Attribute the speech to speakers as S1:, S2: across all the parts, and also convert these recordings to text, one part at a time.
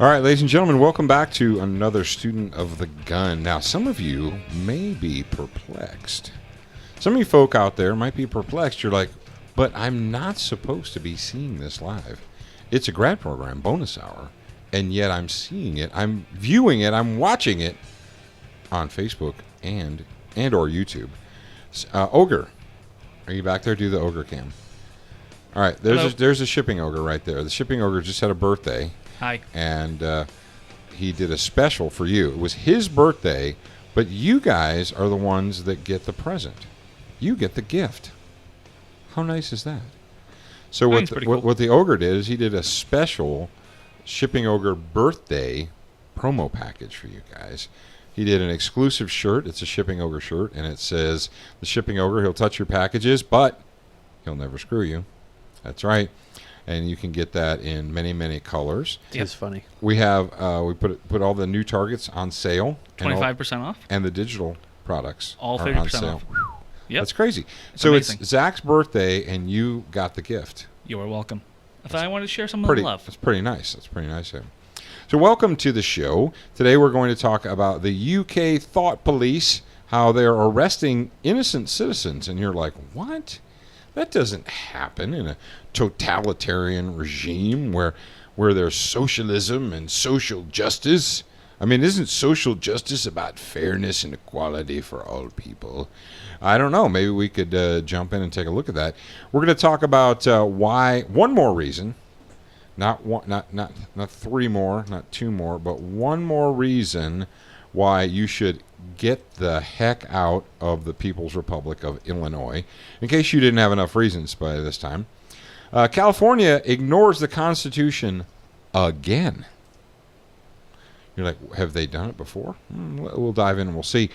S1: All right, ladies and gentlemen, welcome back to another Student of the Gun. Now, some of you may be perplexed. Some of you folk out there might be perplexed. You're like, but I'm not supposed to be seeing this live. It's a grad program, bonus hour, and yet I'm seeing it, I'm viewing it, I'm watching it on Facebook and or YouTube. Ogre, are you back there? Do the Ogre cam. All right, there's a shipping ogre right there. The shipping ogre just had a birthday.
S2: Hi.
S1: And he did a special for you. It was his birthday, but you guys are the ones that get the present. You get the gift. How nice is that? So what the ogre did is he did a special shipping ogre birthday promo package for you guys. He did an exclusive shirt. It's a shipping ogre shirt, and it says, the shipping ogre, he'll touch your packages, but he'll never screw you. That's right. And you can get that in many, many colors.
S3: It's funny.
S1: We have we put all the new targets on sale.
S2: 25% off?
S1: And the digital products
S2: all
S1: are
S2: 30%
S1: on sale.
S2: off. Yep.
S1: That's crazy.
S2: It's
S1: so
S2: amazing.
S1: It's Zach's birthday, and you got the gift.
S2: You are welcome. I thought I wanted to share some of the love.
S1: That's pretty nice. That's pretty nice of him. So welcome to the show. Today we're going to talk about the UK Thought Police, how they're arresting innocent citizens. And you're like, what? That doesn't happen in a totalitarian regime where there's socialism and social justice. I mean, isn't social justice about fairness and equality for all people? I don't know. Maybe we could jump in and take a look at that. We're going to talk about why one more reason, not three more, not two more, but one more reason why you should get the heck out of the People's Republic of Illinois, in case you didn't have enough reasons by this time. California ignores the Constitution again. You're like, have they done it before? We'll dive in and we'll see.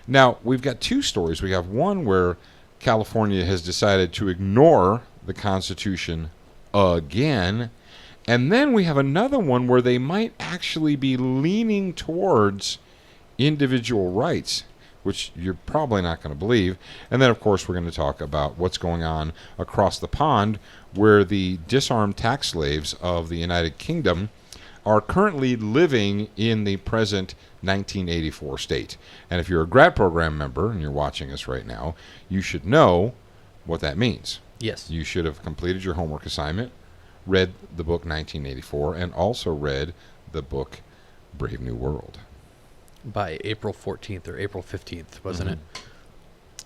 S1: Now, we've got two stories. We have one where California has decided to ignore the Constitution again, and then we have another one where they might actually be leaning towards individual rights, which you're probably not going to believe. And then, of course, we're going to talk about what's going on across the pond, where the disarmed tax slaves of the United Kingdom are currently living in the present 1984 state. And if you're a grad program member and you're watching us right now, you should know what that means.
S3: Yes.
S1: You should have completed your homework assignment, read the book 1984, and also read the book Brave New World.
S3: By April 14th or April 15th, wasn't it?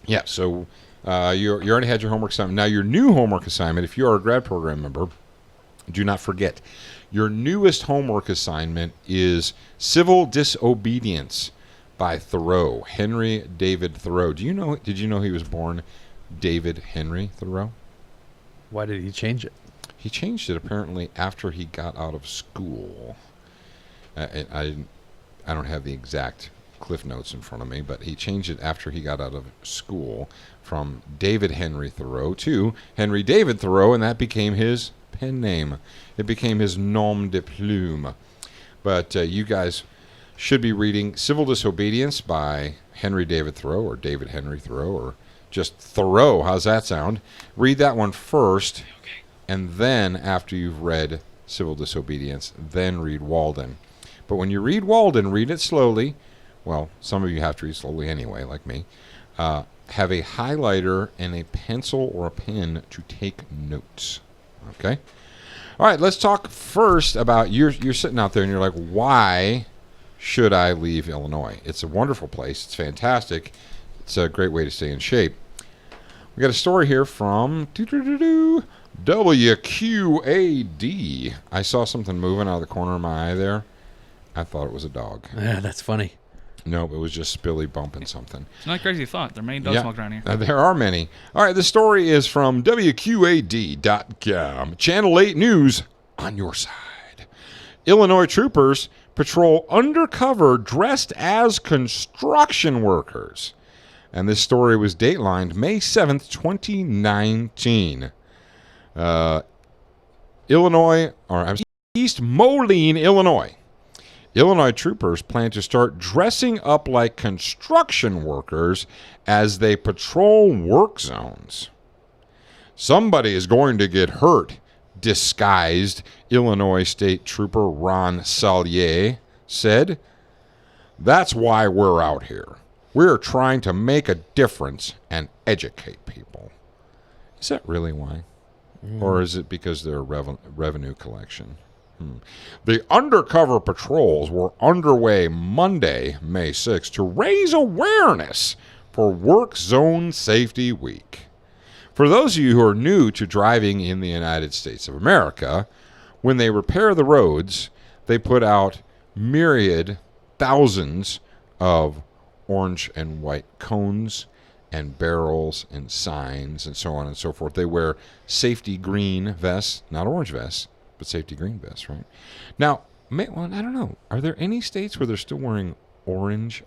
S1: Yeah, so you already had your homework assignment. Now, your new homework assignment, if you are a grad program member, do not forget, your newest homework assignment is Civil Disobedience by Thoreau, Henry David Thoreau. Did you know he was born David Henry Thoreau?
S3: Why did he change it?
S1: He changed it apparently after he got out of school. I don't have the exact Cliff Notes in front of me, but he changed it after he got out of school from David Henry Thoreau to Henry David Thoreau, and that became his pen name. It became his nom de plume. But you guys should be reading Civil Disobedience by Henry David Thoreau, or David Henry Thoreau, or just Thoreau. How's that sound? Read that one first, and then after you've read Civil Disobedience, then read Walden. But when you read Walden, read it slowly. Well, some of you have to read slowly anyway, like me. Have a highlighter and a pencil or a pen to take notes. Okay? All right, let's talk first about you're sitting out there and you're like, why should I leave Illinois? It's a wonderful place. It's fantastic. It's a great way to stay in shape. We got a story here from WQAD. I saw something moving out of the corner of my eye there. I thought it was a dog.
S3: Yeah, that's funny.
S1: No, it was just Spilly bumping something.
S2: It's not crazy thought. There are many dogs walking around here.
S1: There are many. All right, the story is from WQAD.com. Channel 8 News on your side. Illinois troopers patrol undercover dressed as construction workers. And this story was datelined May 7th, 2019. East Moline, Illinois. Illinois troopers plan to start dressing up like construction workers as they patrol work zones. Somebody is going to get hurt disguised Illinois State Trooper Ron Sallier said, "That's why we're out here. We're trying to make a difference and educate people." Is that really why? Or is it because they're revenue collection? The undercover patrols were underway Monday, May 6th, to raise awareness for Work Zone Safety Week. For those of you who are new to driving in the United States of America, when they repair the roads, they put out thousands of orange and white cones and barrels and signs and so on and so forth. They wear safety green vests, not orange vests, but safety green vests, right? Now, I don't know. Are there any states where they're still wearing orange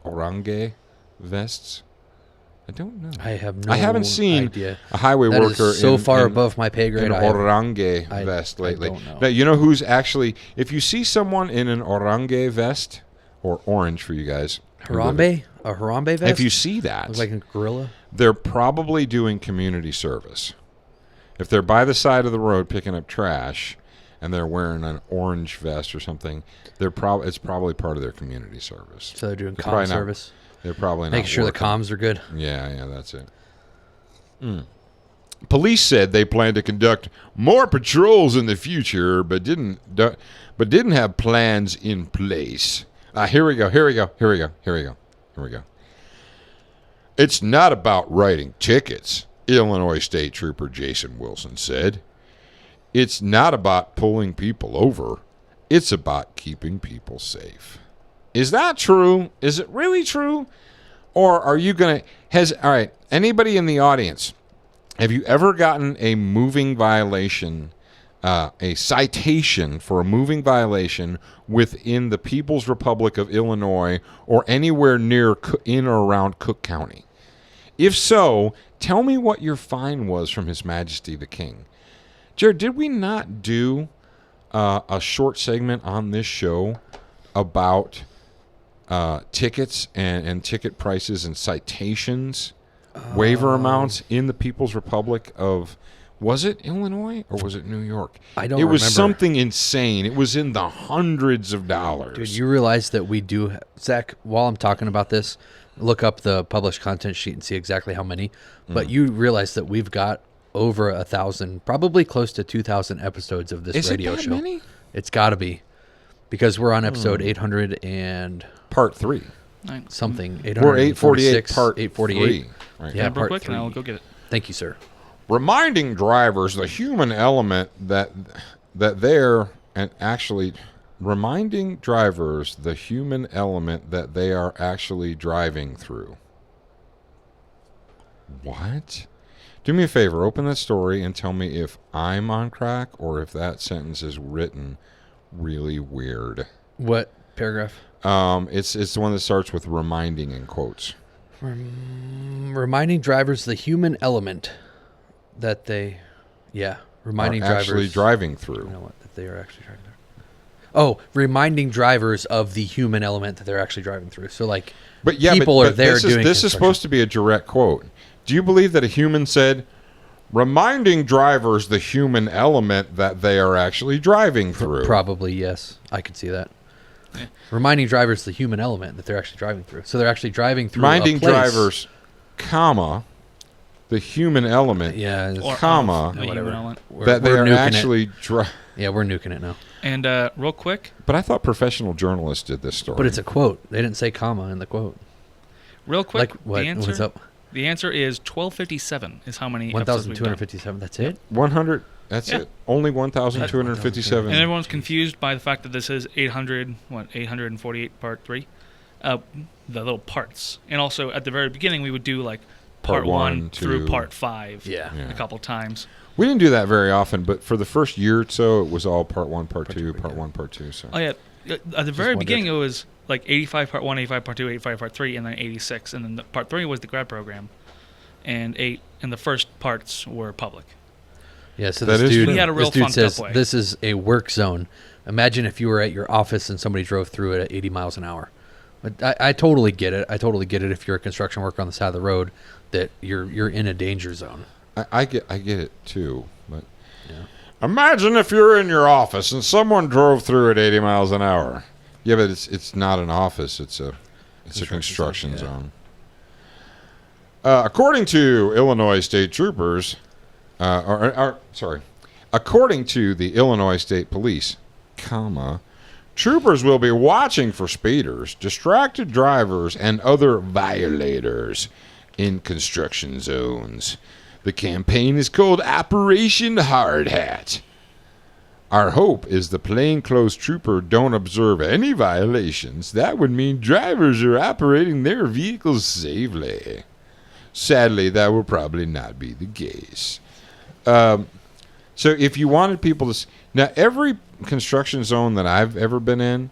S1: vests? I don't know.
S3: I have no
S1: I haven't seen
S3: idea.
S1: a highway
S3: That
S1: worker
S3: is so far above my pay grade.
S1: an orange vest lately.
S3: I don't know.
S1: Now, you know who's actually, if you see someone in an orange vest, or orange for you guys.
S3: Harambe? A Harambe vest?
S1: If you see that,
S3: looks like a gorilla.
S1: They're probably doing community service. If they're by the side of the road picking up trash and they're wearing an orange vest or something, it's probably part of their community service.
S3: So they're doing comm service.
S1: They're probably not
S3: making sure
S1: working.
S3: the comms are good.
S1: Yeah, that's it. Police said they plan to conduct more patrols in the future, but didn't have plans in place. Here we go. It's not about writing tickets, Illinois State Trooper Jason Wilson said. It's not about pulling people over. It's about keeping people safe. Is that true? Is it really true? Or are you going to... All right, anybody in the audience, have you ever gotten a moving violation, a citation for a moving violation within the People's Republic of Illinois or anywhere near in or around Cook County? If so, tell me what your fine was from His Majesty the King. Jared, did we not do a short segment on this show about tickets and ticket prices and citations, waiver amounts in the People's Republic of, was it Illinois or was it New York?
S3: I don't
S1: remember. It was
S3: remember.
S1: something insane. It was in the hundreds of dollars.
S3: Dude, you realize that we do, Zach, while I'm talking about this, look up the published content sheet and see exactly how many, but you realize that we've got over 1,000, probably close to 2,000 episodes of this radio show.
S1: Many?
S3: It's got to be, because we're on episode 800 and
S1: Part 3.
S3: something.
S1: We're 848, part
S3: 848.
S1: 3. Right.
S3: Yeah,
S2: real
S3: part
S2: quick,
S3: 3.
S2: and I'll go get it.
S3: Thank you, sir.
S1: Reminding drivers the human element that they're and actually reminding drivers the human element that they are actually driving through. What? Do me a favor, open that story and tell me if I'm on crack or if that sentence is written really weird.
S3: What paragraph?
S1: It's the one that starts with reminding in quotes.
S3: Reminding drivers the human element that they, reminding
S1: are
S3: drivers
S1: actually driving through.
S3: You know what? That they are actually driving through. Oh, reminding drivers of the human element that they're actually driving through. So, like, people are there doing
S1: this is supposed to be a direct quote. Do you believe that a human said, reminding drivers the human element that they are actually driving through?
S3: Probably, yes. I could see that. Yeah. Reminding drivers the human element that they're actually driving through. So they're actually driving through
S1: reminding
S3: a place.
S1: Drivers, comma, the human element, comma,
S3: whatever.
S1: That they are actually driving.
S3: Yeah, we're nuking it now.
S2: And real quick.
S1: But I thought professional journalists did this story.
S3: But it's a quote. They didn't say comma in the quote.
S2: Real quick,
S3: like, what? What's up?
S2: The answer is 1257 is how many
S3: 1,257. That's it?
S1: 100. That's it. Only 1,257.
S2: And everyone's confused by the fact that this is 848 part 3. The little parts. And also, at the very beginning, we would do, like, part 1 through part 5 a couple times.
S1: We didn't do that very often, but for the first year or so, it was all part 1, part 2, part 1, part 2. So.
S2: Oh, yeah. At the very beginning, it was like 85 part 1, 85 part 2, 85 part 3, and then 86. And then the part 3 was the grad program. And the first parts were public.
S3: Yeah, so this dude says
S2: way.
S3: This is a work zone. Imagine if you were at your office and somebody drove through it at 80 miles an hour. I totally get it. I totally get it if you're a construction worker on the side of the road that you're in a danger zone.
S1: I get it too, but Imagine if you're in your office and someone drove through at 80 miles an hour. Yeah, but it's not an office. It's a construction zone. According to Illinois State Troopers, according to the Illinois State Police, troopers will be watching for speeders, distracted drivers, and other violators in construction zones. The campaign is called Operation Hard Hat. Our hope is the plainclothes trooper don't observe any violations. That would mean drivers are operating their vehicles safely. Sadly, that will probably not be the case. So if you wanted people to... Now, every construction zone that I've ever been in,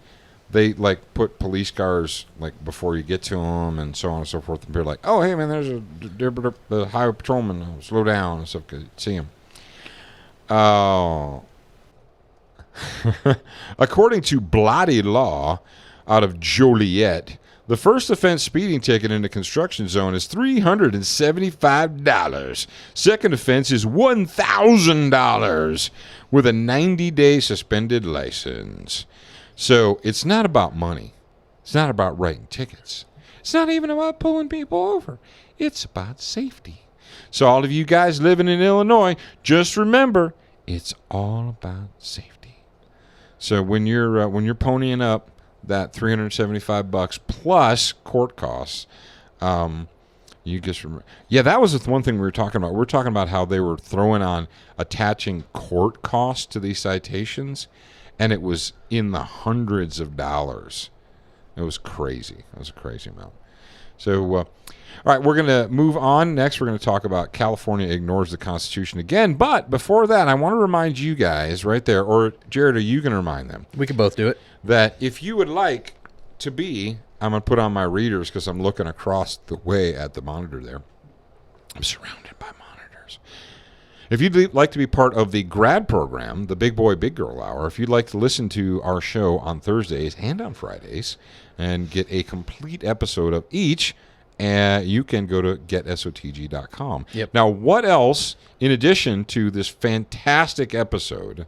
S1: they, like, put police cars, like, before you get to them and so on and so forth. And they're like, oh, hey, man, there's a highway patrolman. Slow down and stuff. See him. Oh... According to Bloody Law out of Joliet, the first offense speeding ticket in the construction zone is $375. Second offense is $1,000 with a 90-day suspended license. So it's not about money. It's not about writing tickets. It's not even about pulling people over. It's about safety. So all of you guys living in Illinois, just remember, it's all about safety. So when you're ponying up that $375 plus court costs, you just remember. Yeah, that was the one thing we were talking about. We were talking about how they were throwing on attaching court costs to these citations, and it was in the hundreds of dollars. It was crazy. It was a crazy amount. So, all right, we're going to move on. Next, we're going to talk about California ignores the Constitution again. But before that, I want to remind you guys right there, or Jared, are you going to remind them?
S3: We can both do it.
S1: That if you would like to be, I'm going to put on my readers because I'm looking across the way at the monitor there. I'm surrounded by monitors. If you'd like to be part of the Grad program, the Big Boy, Big Girl Hour, if you'd like to listen to our show on Thursdays and on Fridays and get a complete episode of each, you can go to getsotg.com.
S3: Yep.
S1: Now, what else, in addition to this fantastic episode,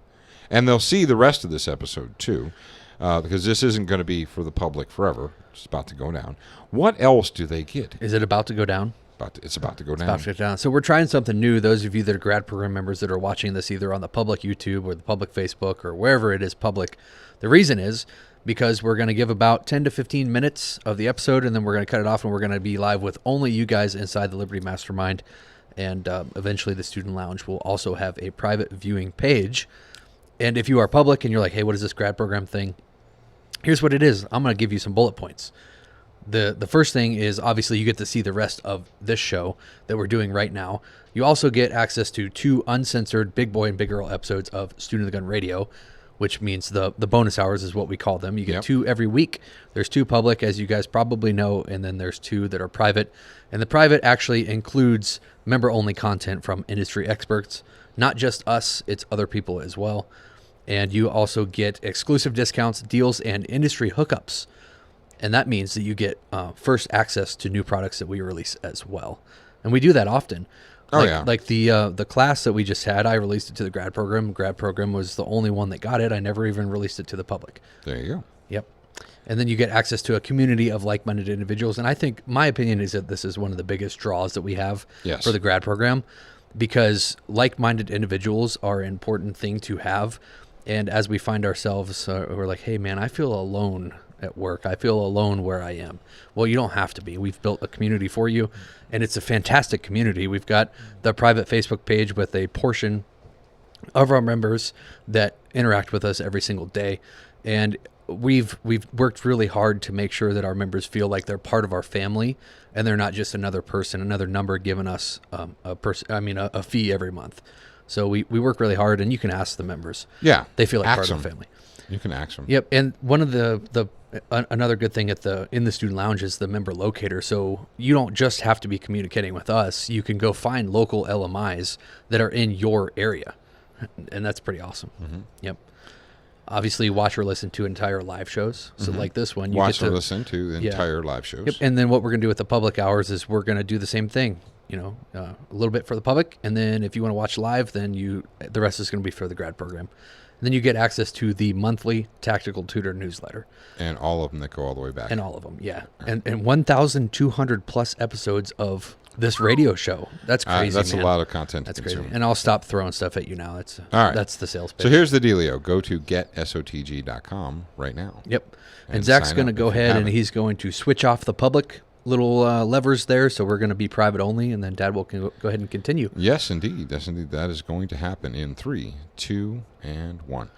S1: and they'll see the rest of this episode too, because this isn't going to be for the public forever. It's about to go down. What else do they get?
S3: Is it about to go down?
S1: It's about to go down.
S3: About to go down. So we're trying something new. Those of you that are Grad program members that are watching this either on the public YouTube or the public Facebook or wherever it is public, the reason is because we're going to give about 10 to 15 minutes of the episode, and then we're going to cut it off, and we're going to be live with only you guys inside the Liberty Mastermind. And eventually the Student Lounge will also have a private viewing page. And if you are public and you're like, hey, what is this Grad program thing? Here's what it is. I'm going to give you some bullet points. The first thing is obviously you get to see the rest of this show that we're doing right now. You also get access to 2 uncensored Big Boy and Big Girl episodes of Student of the Gun Radio, which means the bonus hours is what we call them. You get 2 every week. There's 2 public, as you guys probably know, and then there's 2 that are private. And the private actually includes member-only content from industry experts. Not just us, it's other people as well. And you also get exclusive discounts, deals, and industry hookups. And that means that you get first access to new products that we release as well. And we do that often. Like the class that we just had, I released it to the Grad program. Grad program was the only one that got it. I never even released it to the public.
S1: There you go.
S3: Yep. And then you get access to a community of like-minded individuals. And I think my opinion is that this is one of the biggest draws that we have for the Grad program, because like-minded individuals are an important thing to have. And as we find ourselves, we're like, hey, man, I feel alone at work. I feel alone where I am. Well, you don't have to be. We've built a community for you, and it's a fantastic community. We've got the private Facebook page with a portion of our members that interact with us every single day. And we've worked really hard to make sure that our members feel like they're part of our family, and they're not just another person, another number giving us a fee every month. So we work really hard, and you can ask the members.
S1: Yeah.
S3: They feel like part of the family.
S1: You can ask them.
S3: Yep. And one of another good thing in the Student Lounge is the member locator. So you don't just have to be communicating with us. You can go find local LMIs that are in your area. And that's pretty awesome. Mm-hmm. Yep. Obviously, watch or listen to entire live shows. So like this one, you
S1: watch or listen to the entire live shows.
S3: Yep. And then what we're going to do with the public hours is we're going to do the same thing. a little bit for the public, and then if you want to watch live, then the rest is going to be for the grad program. And then you get access to the monthly Tactical Tutor newsletter.
S1: And all of them that go all the way back.
S3: And all of them, yeah. Right. And 1,200 plus episodes of this radio show. That's crazy,
S1: That's
S3: man.
S1: a lot of content
S3: That's
S1: to consume.
S3: crazy. And I'll stop throwing stuff at you now. All right. That's the sales pitch.
S1: So here's the dealio. Go to getsotg.com right now.
S3: Yep. And Zach's going to go ahead and he's going to switch off the public little levers there, so we're going to be private only, and then Dad will go ahead and continue.
S1: Yes, indeed. Yes, indeed. That is going to happen in 3, 2, and 1.